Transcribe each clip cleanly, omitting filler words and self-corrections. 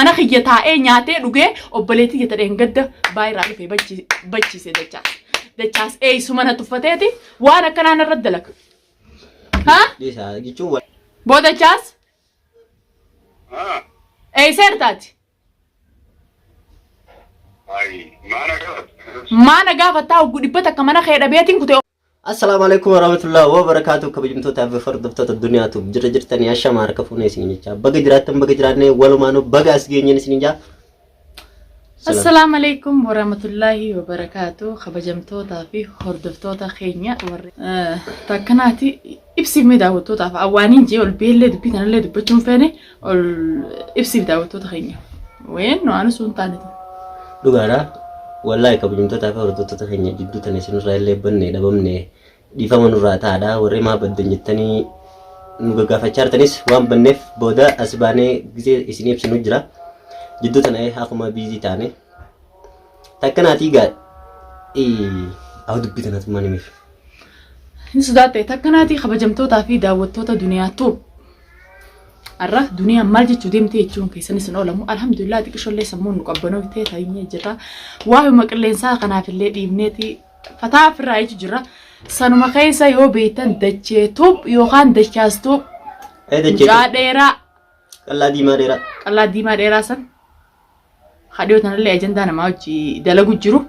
mana khiyyataa'ee nyaatee dhugee obboleetii jetadheen gadda baay'ee dhufee bachiise dachaas eeysuma na tuffateeti waan akkanaan irratti dalaga. Boodachaas eeyseertaati. Maana gaafataa hoggu dhibbata akka mana kee dhabeetiin kutee. السلام عليكم ورحمة الله وبركاته كبجمتو تابع فرد دفتة الدنيا تو جرجرتني عشان ما ركفوني سنينجا بقى جراتني ولو ما نو بقى أسجيني سنينجا. السلام عليكم ورحمة الله وبركاته كبجمتو تابع فرد دفتة تخينيا تكناتي إبسي مداوتو تابع أوانين جي والبيل دبي أنا اللي دبتشون فيني إبسي مداوتو تخينيا وين نو أنا سونتاني دوغارا والله كبجمتو تابع فرد دفتة تخينيا جدو تنسين رأي بني دبمني di faman urata ada warri ma badden jettani nuga gaafachartanis waan banneef booda asbaane gize isiniif sinu jira jiddu tanay hakuma bizi taane takkanati ga awdu bitanat manimif insudate takkanati khabajamtoota fi daawwattoota duniyaatu arra duniya mal jechu deemte jechuun keessan isin oolamu alhamdulillah tiqisholle sammuun nu qabbanoo ta'e taayinye jira waa maqleensa kanaaf illee dhiibneeti fataa firraa jira sanuma keessa yoo beektan dacheetub yookaan dachaastub jaadheera qallaa diimaa dheeraa san hadhiyoo tanallee ajandaa namaa hojii dalagu jiru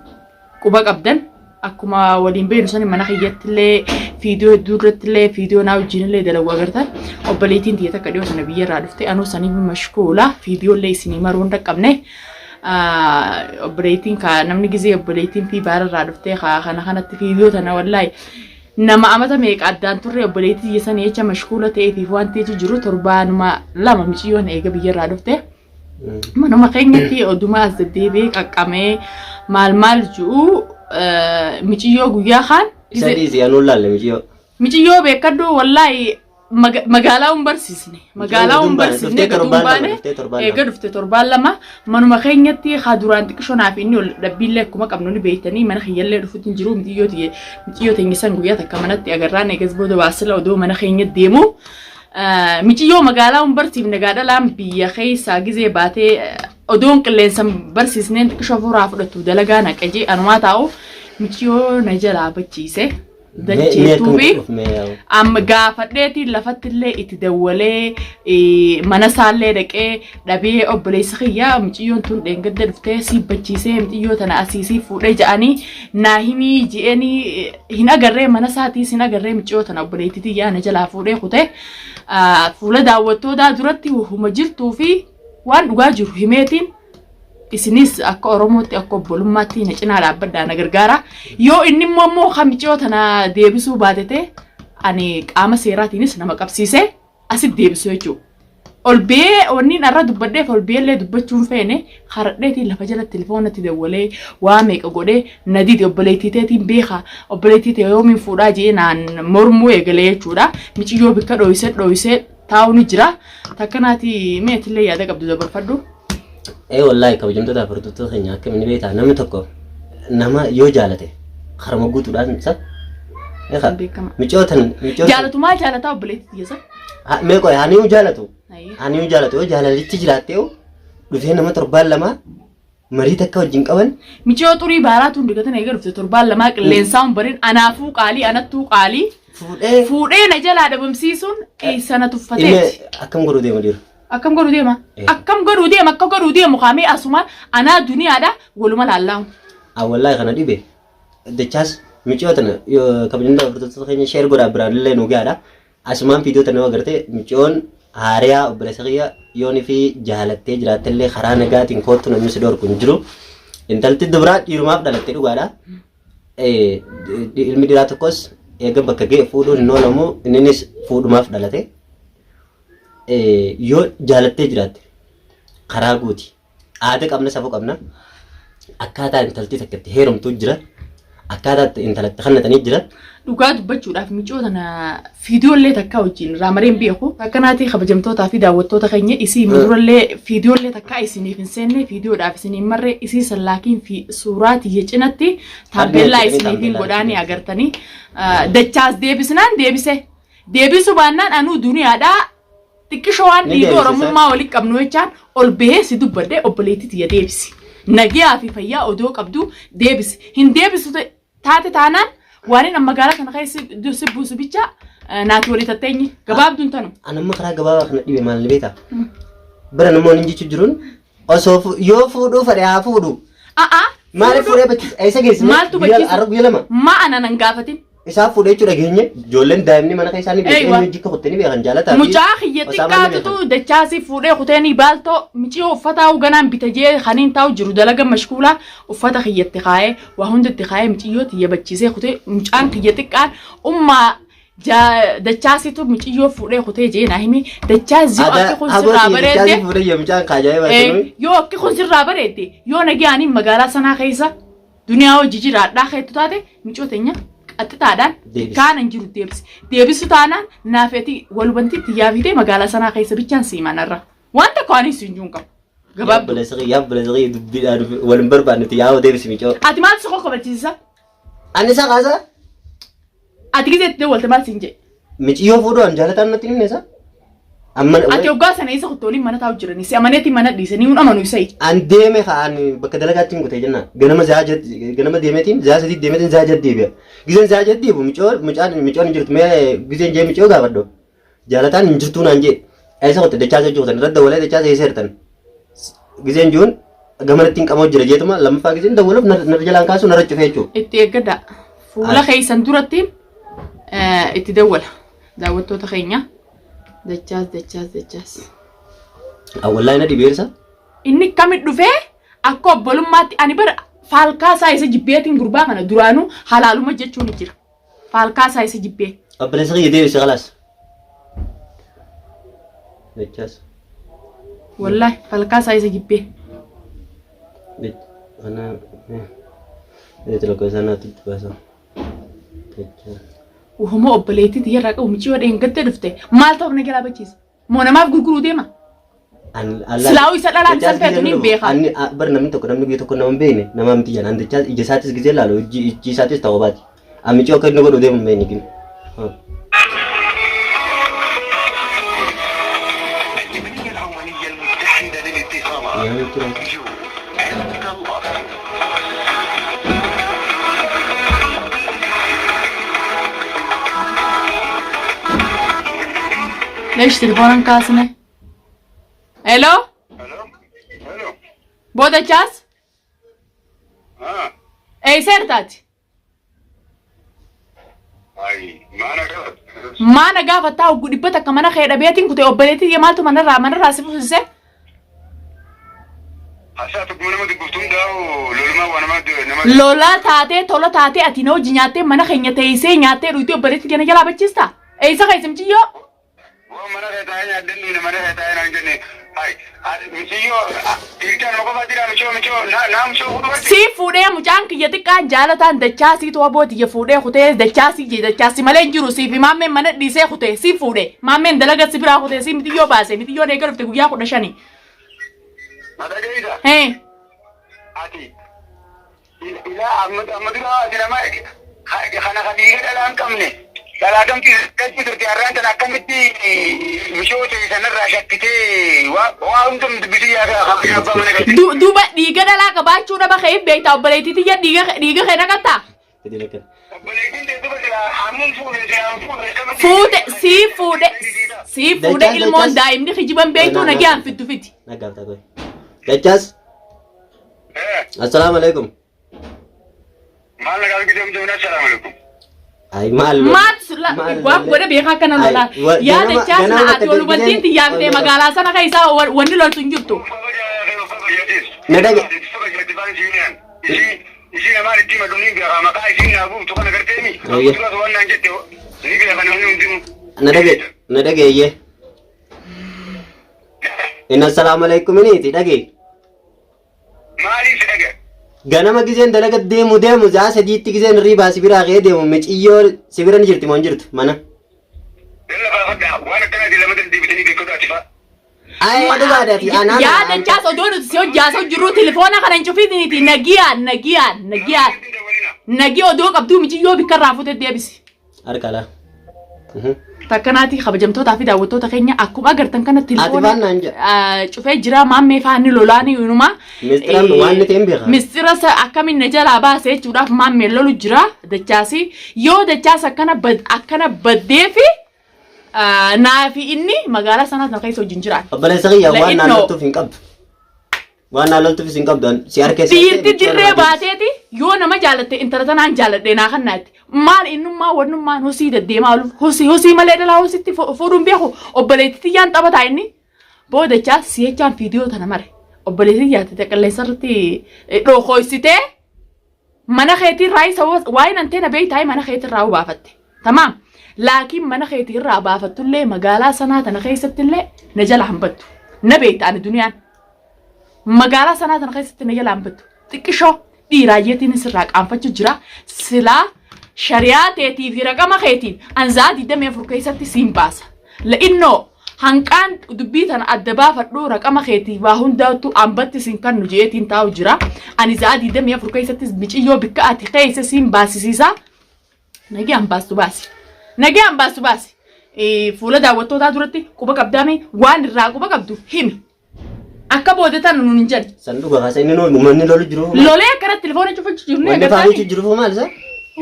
quba qabdan akkuma waliin beenu san mana kiyyattillee fiidiyoo duurrattillee fiidiyoo naa hojiinillee dalagu agartan obboleettiin tiyya takka dhiyoo sana biyyarraa dhufte anuu saniif mashkuula fiidiyoollee isinii maruu hin dhaqqabne obboleettiin ka namni gizee obboleettiin fi baararraa dhufte kanatti fiidiyoo tana wallahi nama amata meeqa addaan turre obboleettii yesan jecha mashkuula ta'ee fi waan ta'etu jiru torbaanuma lama miciyyoon eega biyyarraa dhufte manuma keenyatti oduma as deddeebi'ee qaqqamee maal jiru michiyyoo guyyaa kaan isaanis yaanuu laalle michiyyoo beekadhu wallahi magaalaa barsiisne durbaane eega dhufte torbaan lama manuma keenyatti duraan xiqqishonaaf inni ol dhabbiillee akkuma qabnu ni beeytanii mana kiyyallee dhufuutiin jiru michiyyoo teenyisan guyyaa takka manatti agarraan eegas booda baasila odoo mana keenyatti deemu michiyyoo magaalaa barsiifne gaadhalaan biyya keessaa gizee baatee odoon qilleensa barsiisneen xiqqishoo fuuraa fudhatu dalagaa naqajee anumaa taa'u michiyyoo na jalaa bachiise. Dacheetuufi amma gaafadheetiin lafattillee itti dawwalee mana isaallee dhaqee dhabee obboleessa kiyyaa miciyyoon tun dheengadda dhuftee siibbachiisee mixiyyoo tana asiisii fuudhee ja'anii naa himii ji'anii hin agarree mana isaatis hin agarree michiyyoo tana obboleettii yaa na jalaa fuudhee kutee fuula daawwattootaa duratti huma jirtuu fi waan dhugaa jiru himeetiin isinis akka oromootti akka obbolummaatti na cinaa dhaabbadhaa na gargaara yoo inni immoo kamichoo tana deebisuu baatete ani qaama seeraatiinis nama qabsiise asit deebisuu jechuudha. Olbee onni narra dubbadheef olbeellee dubbachuun feene haradheetiin lafa jala telefoonatti dawwalee waa meeqa godhee nadidi obboleettiteetiin beeka obboleettite yoomiin fuudhaa jee naan mormuu eegalee jechuudha. Michiyyoo bikka dho'isee taa'u ni jira takkanaati meetillee yaada qabdu dabarfadhu. والله كبجمتو تابع فرد دفتة خينيا كم من بيتها نم تكو نما يو جالته خرم قوتو لازم صح؟ يا خال ميجوتن جالتو ما جالتها بليت يسا ميكو هانيو جالتو جالة تجراتيو لفين نما تربال لما مريتك كوجين كون ميجو توري باراتو دكتور نيجر في تربال لما لينسام برين أنا فوق علي أنا توق علي فود نجلا هذا بمسيسون أي سنة تفتت أكم قرودي مدير akkam godhu deema muqaamee asuma anaa duniyaadha waluma laallaamu. Wallahi kana dhibe dachaas michiyoo tana kabajamtoota furtuutu keenya sheer godhaa biraallee nu gaadha asumaan fiidiyoo tana agartee michiyoon haariyaa obboleessa kiyya yoonii fi jaalattee jiraattellee karaa nagaatiin kootu namni si dhorku hin jiru intalti dubaraa dhiirumaaf dhalattee dhugaadha ilmi dhiiraa tokkos eega bakka ga'e fuudhuun hin oolamu innis fuudhumaaf dhalate. Yoo jaalattee jiraatte karaa guuti aadaa qabna safuu qabna akkaataa intalti takkatti heerumtu jira akkaataa intalatti kannatanii jira dhugaa dubbachuudhaaf michoo tana fiidiyoolee takka wajjin raamareen beeku akkanaati kabajamtootaa fi daawwattoota keenya isii midurallee fiidiyoolee takka isiniif hin seenne fiidiyoodhaaf isiniin marree isii sallaakiin fi suuraa tiyya cinatti taambeellaa isiniifiin godhaanii agartanii dachaas deebisnaan deebisu baannaan anuu duniyaadhaa xiqqishawaan dhiiga oromummaa walii qabnu jechaan ol bahee si dubbadde obboleettii tiyya deebisi nagaa fi fayyaa odoo qabdu deebisi hin deebisu taate taanaan waan inni magaalaa kana keessa buusu bicha naati walii tatteenyi gabaabduun tanu anamma karaa gabaabaa kana dhibe maal beeta bara namoonni jechu jiruun osoo yoo fuudhuu fadhe haa fuudhu maaliif fuudhee bachiisa eessa geessine maaltu bachiisa guyyaa lama maa ana nan gaafatin isaa fuudhee jechuudha geenye ijoolleen daa'imni mana keessaanii beekanii jikka kuttanii beekan jaalataa mucaa xiyyatti qaatutu dachaasii fuudhee kuteenii baaltoo micii uffata uganaan bitajee kaniin taa'u jiru dalaga mashkuulaa uffata xiyyatti kaayee waa hundatti kaayee miciyyoo tiyya bachiisee kutee mucaan xiyyatti qaan ummaa dachaasitu miciyyoo fuudhee kutee jeenaa himi dachaasii akka kun sirraa bareedde yoo akka kun sirraa bareedde yoo nagiyaanii magaalaa sanaa keessa duniyaa hojii jiraadhaa keetu taate micoo teenya attitaadhaan kaanan jiru deebisu taanaan naafeeti walubantitti yaafitee magaalaa sanaa keessa bichaan siimanarra wanta kwaanis hin juun qabu gabaabbalesaqii dubbiidhaan walin barbaannetti yaa'oo deebisi micoo ati maal soqoo qabachiisa ani isa kaasa ati gizeetti walte maal siin jee miciyyoo fuudhu an jaalataan natti himne isa ati hoggaa sana isa kuttooliin mana taa'u jirani si amaneetii mana dhiisanii hun amanu isa an deeme kaan bakka dalagaatti hin kutee jennaan ganama deemeetiin zaa sadii deemeetiin zaa jad deebi'a gizeen zaa jad deebu micoon hin jirtu mee gizeen jee micoo gaafadho jaalataan hin jirtuu naan jee eessa kutte dachaasa hojjetan irratti dawalee dachaasa eessa hirtan gizeen juun gamanatti hin qamoo jira jeetuma lammaffaa gizeen dawwaluuf narra jalaan kaasu narra cufee jechuudha. Itti eeggadha fuula keessan duratti itti dawwala daawwattoota keenya. Dachaas. Awwaalaa ina dhibeersa. Inni kamit dhufee akka obbolummaatti ani bara faalkaa isaa isa jibbeetiin gurbaa kana duraanuu halaaluma jechuun jira. Faalkaa isaa isa jibbee. Obboleessa kiyya deebise khalaas. Dachaas. Wallahi faalkaa isaa isa jibbee. Ana Itu sana tu bahasa. Wahuma obboleettii tiyya irraa qabu michii wadheen gadda dhufte maal ta'uuf na jalaa bachiisa moo namaaf gurguruu deema silaawu isa dhalaan isa feetu ni beeka bar namni tokko namni biyya tokko nama beene nama miti jaan andachaa ija isaatis gizee laalu iji isaatis ta'uu baati amichii akka inni godhu deemu beene gini ليش تليفونك كاسنة؟ الو؟ الو بودا جاز؟ اي سيرتاتي؟ اي ما انا قافت تاو قولي بتك كمان خير بيتين كنت اوبريتي يا مالتو من راسي فوسي حساتك من ما تقولتون ده لولا وانا ما لولا تاتي تولو تاتي اتينو جنياتي من خينياتي يسي نياتي رويتي اوبريتي جانا جلا بچيستا اي سا خيسم جيو mana katanya adeni mana katanya ngene hai michiyo irkan mako badira micho na micho si fude mucaan kiyati kan jalatan dachaasi to aboti ye fude khute dachaasi male jiru si fi mamme mana dise khute si fude mamme dalaga sibira khute si mitiyo base mitiyo ne garufte guya khudha shani madagaida he ati ila amadira dinama khana khadiga dalam kamne dalam ki turti arran tan akamiti misho te sanarra shakkite wa untum bidiya ga khabba mana duba diga dala ka bachu da ba khayb beita obaleti ti ya diga khayna kata fude ilmon daim ni khijiban beitu na gyan fitu fiti nagabta koy Dachas assalamu alaikum mal nagal ki jom assalamu alaikum ay mal wa wada be ka kana lola ya Dachas na atolu bantin ti ya de magala sana kai sa wani lol tunjuttu nadaga isi na mari tima dunia ga maka isi na bu to kana gartemi to wannan jette ni ga kana hunun dimu nadaga ye inna assalamu alaikum ni ti dage mali daga ganama gizen dalaga demu za sadiitti gizen riba sibira ge demu miciyyo sibiran jirti mon jirtu mana illa ba fada wana kana di lamadan di bitani be ko da tifa ay duga da ti ana ya Dachas odonu sio jaso jiru telefona kana nchufidi ni nagia odo qabdu miciyyo bikara fute debisi arkala takkanati kabajamtoota fi daawwattoota keenya akkuma agartan kana Ati baan naan jedha. cufee jira maammee faani lolaanii unuma Mistiraan waan ni ta'in beeka. mistira akkamiin na jalaa baasee jechuudhaaf maammee lolu jira dachaasi yoo dachaas akkana baddee fi naafi inni magaalaa sanaas na keessa wajjin jiraan. Obboleessa kiyya waan naaloltuuf hin qabdu. Waan naaloltuuf hin qabdu si harkeessa. Dhiirti dirree baateeti yoo nama jaalatte intala tanaan jaaladhe naa kannaatti. Maal innummaa wannummaan hosii deddeemaa oolu hosii malee dhalaa hositti fuudhuun beeku obboleettii yaan taphataa inni boodachaa si'echaan viidiyoo tana mare obboleettii yaate qilleensa irratti dhookoysitee mana keetii irraa isa waa'ee nanteena beeytaa'ee mana keetii irraa baafatte tamaam laakiin mana keetii irraa baafattullee magaalaa sanaa tana keessattillee na jala hambattu na beeytaani duniyaan magaalaa sanaa tana keessatti na jala hambattu xiqqishoo dhiiraayyeetiin sirraa qaanfachuu jira silaa shari'aa teetii fi raqama keetiin anzaa 24 keessatti siin baasa la'innoo hanqaan dubbii tana adda baafadhuu raqama keetii waa hundaatu ambatti siin kan nu jeetiin taa'u jira ani zaa 24 keessatti miciyyoo bikka ati keessa siin baasisiisa nagaan baastu baasi fuula daawwattootaa duratti quba qabdaame waan irraa quba qabdu himi akka boodetan nuun hin jedhu Sanduuqa kaasa inni manni lolu jiru. lolee akkanatti telefoona cufachuu jiru Wanni faamuchi jiru maal isa?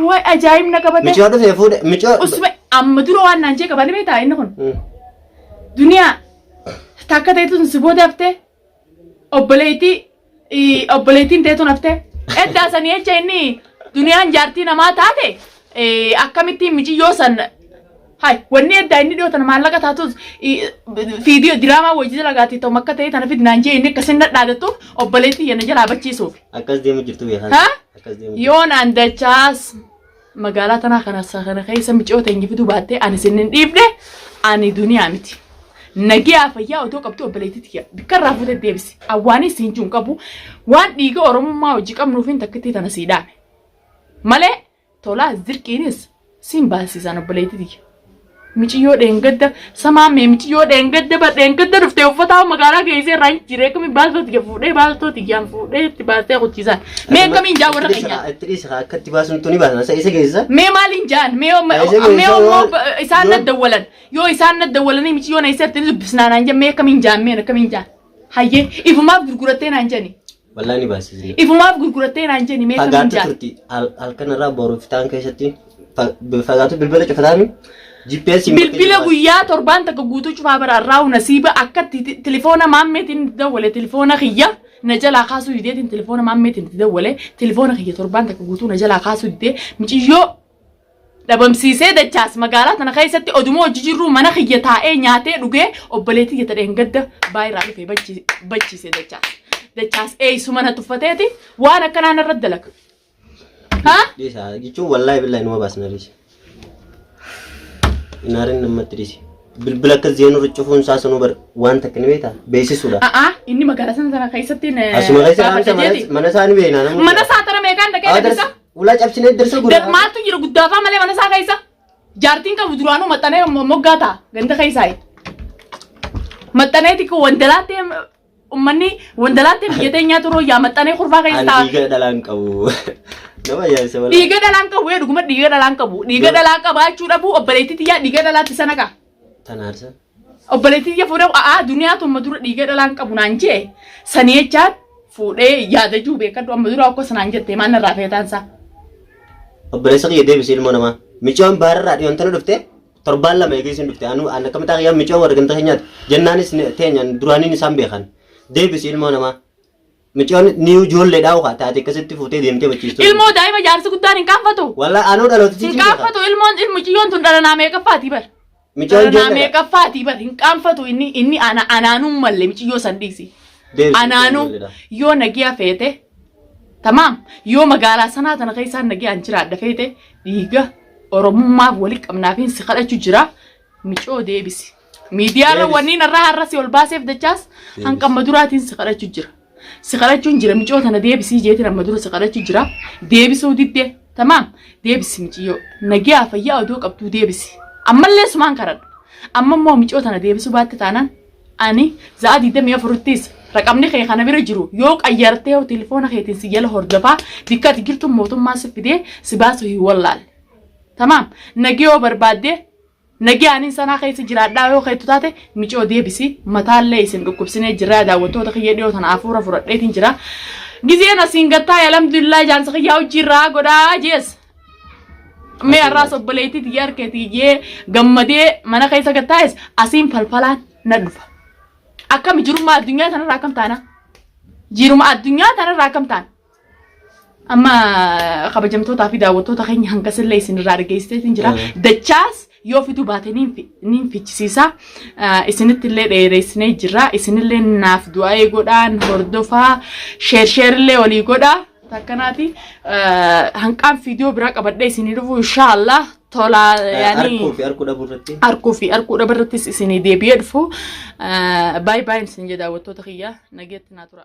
way ajaa'ibna qabate Michoo dhufee fuudhe michoo. usme amma dura waan naan jee qabanii beektaa inni kun duniyaa takka teetuun si booda haftee obboleettiin teetuun haftee eddaa sanii jecha inni duniyaan jaartii namaa taate akkamittiin michiyyoo san hai wanni eddaa inni dhiyootan maallaqa taatus viidiyoo diraamaa wajjii lagaatii ta'u makka ta'e tana fid naan jee inni akkasin dhadhaadatu obboleettii yana jalaa bachiisuuf. Akkas deemu jirtu beekan. Akkas deemu. Yoo naan dachaas magaalaa tanaa kana keessa michoo ta'e fiduu baattee ani sinin dhiifne ani duniyaa miti. Nagiyaa fayyaa otoo qabdu obboleettii bikka irraa fuutee deebisi. Awwaanis siin jiru qabu waan dhiiga oromummaa hojii qabnuufiin takkitti tana siidhaame. Malee tolaa zirqiinis siin baasisan obboleettii. Michiyyoo dheengadda samaamee michiyyoo dheengadda dhuftee uffataa magaalaa geessee irraa hin jiree kamiin baasootti fuudhee itti baasee qochiisan. Mee kamiin jaa warra keenyaa? Itti dhiisa akka itti baasun tuni baasan isa keessa. Mee maaliin jaan? Mee isaan nadawwalan yoo isaan nadawwalanii michiyyoo na isatti dubbisnaa naan jaan mee kamiin jaan? Hayyee ifumaaf gurgurattee naan jani. Wallaani baasisi. Ifumaaf gurgurattee naan jani mee kamiin jaan? Fagaatu turti halkan irraa boruuf ta'an keessatti fagaatu bilbila cufataami. GPS bilbila guyyaa torbaan takka guutuu cufaa baraarraa nasiiba akka telefoona maammeetiin dawwale telefoona kiyya na jalaa kaasuu dideetiin telefoona maammeetiin dawwale telefoona kiyya torbaan takka guutuu na jalaa kaasuu didee michiyyoo dhabamsiisee dachaas magaalaa tana keessatti odumoo hojii jirru mana kiyya taa'ee nyaatee dhugee obboleettii yata dheengadda baay'irraa dhufee bachiisee dachaas eeysu mana tuffateeti waan akkanaan irratti dalaga. Dhiisa jechuun wallaahi billahi numa baasna dhiisa. Inaarin namatti dhiisi. Bilbila akka zeenu ricufuun saasanu bar waan takka ni beektaa beeksisuudha. Inni magaalaa sana keessatti Asuma keessa mana isaa ni beekna namoota. mana isaa tara meeqaan dhaqee agarsiisa? Ulaa cabsinee dirsa guddaa. Maaltu jira guddaafaa malee mana isaa keessa? Jaartiin qabu duraanuu maxxanee moggaa ta'a ganda keessaa. Maxxaneeti kun wandalaatti ummanni wandalaatti biyyatee nyaatu roo yaa maxxanee kurfaa keessa. Ani dhiiga dhalaan qabu. Nama yaasa wala. Dhiiga dhalaan qabu dhuguma dhiiga dhalaan qabu. Dhiiga dhalaa qabaachuu dhabu obboleettii yaa dhiiga dhalaatti sana qaba. Tanaarsa. Obboleettii yaa fuudhee duniyaa tumma dura dhiiga dhalaan qabu naan jee sanii jechaan fuudhee yaadachuu beekadhu amma dura akka sanaan jettee maal narraa feetaansaa. Obboleessa kiyya deebisee ilmoo namaa. Michoon baararraa dhiyoon tana dhufte torbaan lama eegeessin dhufte anu akka mataa kiyyaa michoon warra ganta keenyaati. Jennaanis teenyaan duraaniin isaan beekan. Deebisee ilmoo namaa. Michoon ni ijoollee dhaawaa taate akkasitti fuutee deemtee bachiistu. Ilmoo daa'ima jaarsi guddaan hin qaanfatu. Walla anuu dhalooti hin qaanfatu ilmiciyyoon tun dhala naamee qaffaati bar. Michoon naamee qaffaati bar hin qaanfatu inni anaanuu mallee michiyyoo san dhiisi. Anaanuu yoo nagiyaa feete tamaam yoo magaalaa sanaa tana keessaan nagiyaan jiraadha feete dhiiga oromummaaf walii qabnaafiin si kadhachuu jira michoo deebisi. Miidiyaarra wanniin irraa har'as ol baaseef dachaas hanqamma duraatiin si kadhachuu jira. Si kadhachuun jira michoo tana deebisii jeetiin amma dura si kadhachuu jira deebisuu diddee tamaam deebisi michiyyoo nagiyaa fayyaa odoo qabduu deebisi ammallee sumaan karadha amma immoo michoo tana deebisuu baatte taanaan ani za'a 24 raqamni kee kana bira jiru yoo qayyartee telefoona keetiin si jala hordofaa bikka ati jirtu mootummaa si fidee si baasu hin wallaale tamaam nagiyoo barbaaddee نجاني سنة خيس جراد داو خيط تاته ميجو دي بسي متال ليس نقول سنة جراد داو تو تخيل ديو تنافورة فرد ليتين جرا جزينا سينغتا الحمد لله جان سخياو جرا غدا جيس مي الراس بليتي تيار كتيجي غمدي منا خيس غتايس اسيم فلفلان ندفا اكم جرما الدنيا تنا راكم تانا جرما الدنيا تنا راكم تان اما خبجمتو تافي داوتو تخين هنكسل ليس نرارجيستين جرا دچاس yoo fitu baate nin fichisiisa isinit illee dheereessinee jirra isinillee naaf du'aa godhaan hordofaa sheer illee walii godhaa takkanaati hanqaan viidiyoo biraa qabadhee isinii dhufu inshallah tola yaani arkuu fi arkuu dhabarrattis isinii deebi'ee dhufu bye bye isin jedha daawwattoota kiyya nageetti naa tura.